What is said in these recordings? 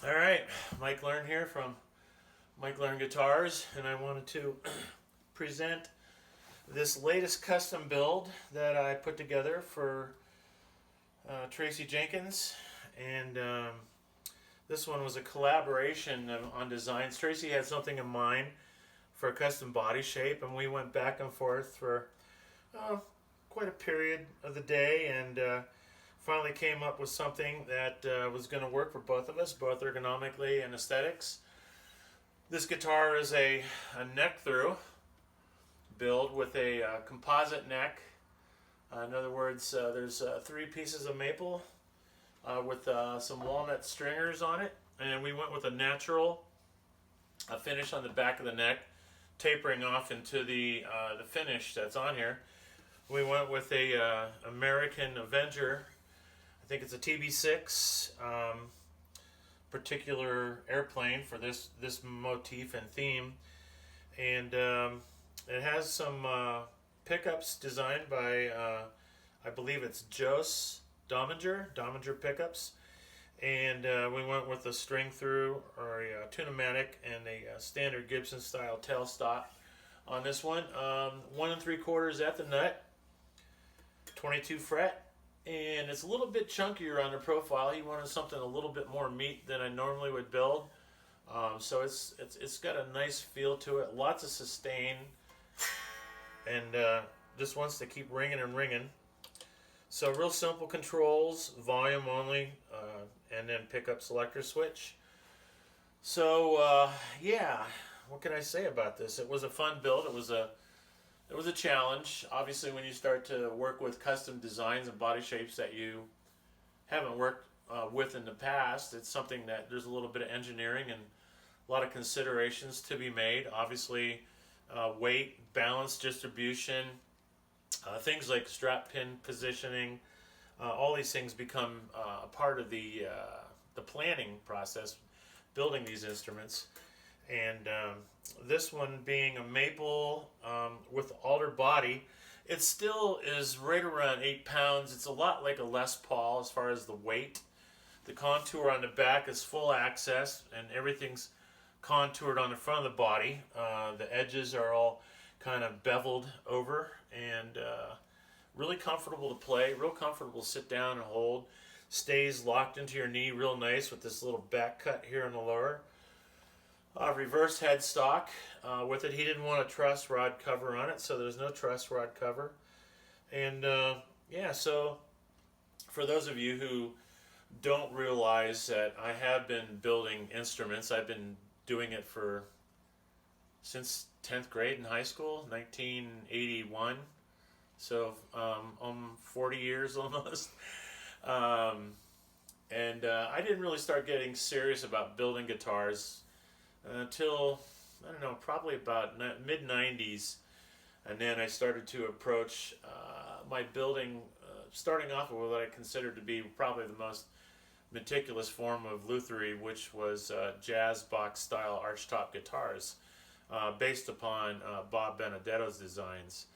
All right, Mike Learn here from Mike Learn Guitars, and I wanted to present this latest custom build that I put together for Tracy Jenkins. And this one was a collaboration on designs. Tracy had something in mind for a custom body shape, and we went back and forth for uh, quite a period of the day, and finally came up with something that was going to work for both of us, both ergonomically and aesthetics. This guitar is a neck through build with a composite neck. In other words, there's three pieces of maple with some walnut stringers on it, and we went with a natural finish on the back of the neck, tapering off into the finish that's on here. We went with a American Avenger. I think it's a TB6 particular airplane for this motif and theme, and it has some pickups designed by I believe it's Jos Dominger pickups, and we went with a string through or a tune-o-matic and a standard Gibson style tailstock on this one. 1 3/4 at the nut, 22 fret, and it's a little bit chunkier on the profile. He wanted something a little bit more meat than I normally would build, so it's got a nice feel to it, lots of sustain, and just wants to keep ringing and ringing. So real simple controls, volume only, and then pickup selector switch. So yeah, what can I say about this? It was a fun build. It was a challenge. Obviously, when you start to work with custom designs and body shapes that you haven't worked with in the past, it's something that there's a little bit of engineering and a lot of considerations to be made. Obviously, weight, balance, distribution, things like strap pin positioning, all these things become a part of the planning process, building these instruments. And this one being a maple with alder body, it still is right around 8 pounds. It's a lot like a Les Paul as far as the weight. The contour on the back is full access, and everything's contoured on the front of the body. The edges are all kind of beveled over, and really comfortable to play, real comfortable to sit down and hold. Stays locked into your knee real nice with this little back cut here in the lower. Reverse headstock with it. He didn't want a truss rod cover on it, so there's no truss rod cover. And yeah, so for those of you who don't realize that I have been building instruments, I've been doing it since 10th grade in high school, 1981. So 40 years almost. And I didn't really start getting serious about building guitars until, I don't know, probably about mid-90s. And then I started to approach my building, starting off with what I considered to be probably the most meticulous form of lutherie, which was jazz box style archtop guitars, based upon Bob Benedetto's designs.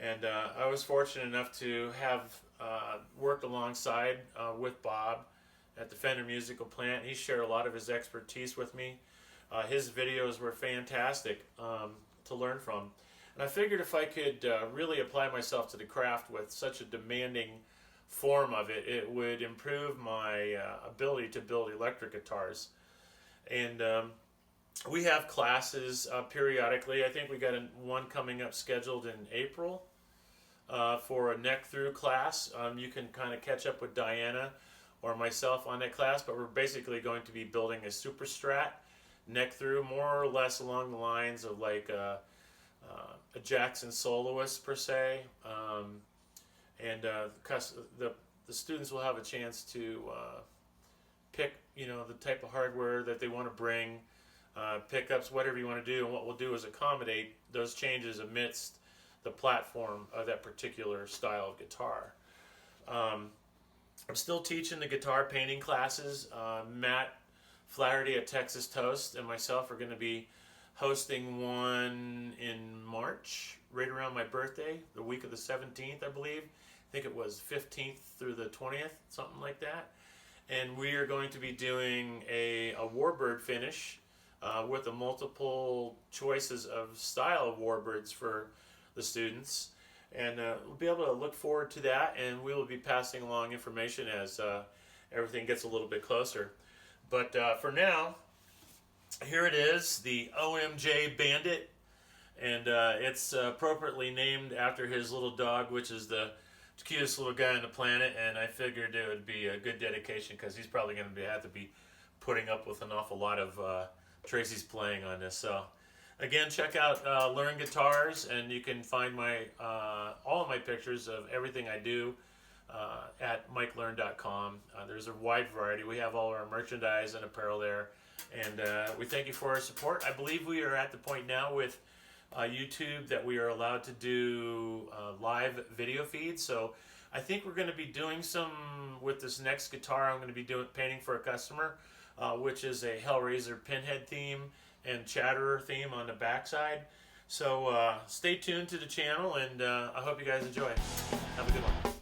And I was fortunate enough to have worked alongside with Bob at the Fender Musical Plant. He shared a lot of his expertise with me. His videos were fantastic to learn from. And I figured if I could really apply myself to the craft with such a demanding form of it, it would improve my ability to build electric guitars. And we have classes periodically. I think we got one coming up scheduled in April for a neck through class. You can kind of catch up with Diana or myself on that class, but we're basically going to be building a super strat neck through, more or less along the lines of like a Jackson soloist per se. And the students will have a chance to pick, the type of hardware that they want to bring, pickups, whatever you want to do, and what we'll do is accommodate those changes amidst the platform of that particular style of guitar. I'm still teaching the guitar painting classes. Matt Flaherty at Texas Toast and myself are going to be hosting one in March, right around my birthday, the week of the 17th, I believe. I think it was 15th through the 20th, something like that. and we are going to be doing a warbird finish with the multiple choices of style of warbirds for the students. And we'll be able to look forward to that, and we will be passing along information as everything gets a little bit closer. But for now, here it is, the OMJ Bandit, and it's appropriately named after his little dog, which is the cutest little guy on the planet, and I figured it would be a good dedication because he's probably going to have to be putting up with an awful lot of Tracy's playing on this. So again, check out Learn Guitars, and you can find my all of my pictures of everything I do at mikelearn.com. There's a wide variety. We have all our merchandise and apparel there, and we thank you for our support. I believe we are at the point now with YouTube that we are allowed to do live video feeds. So I think we're going to be doing some with this next guitar. I'm going to be painting for a customer, which is a Hellraiser Pinhead theme and Chatterer theme on the backside. So stay tuned to the channel, and I hope you guys enjoy. Have a good one.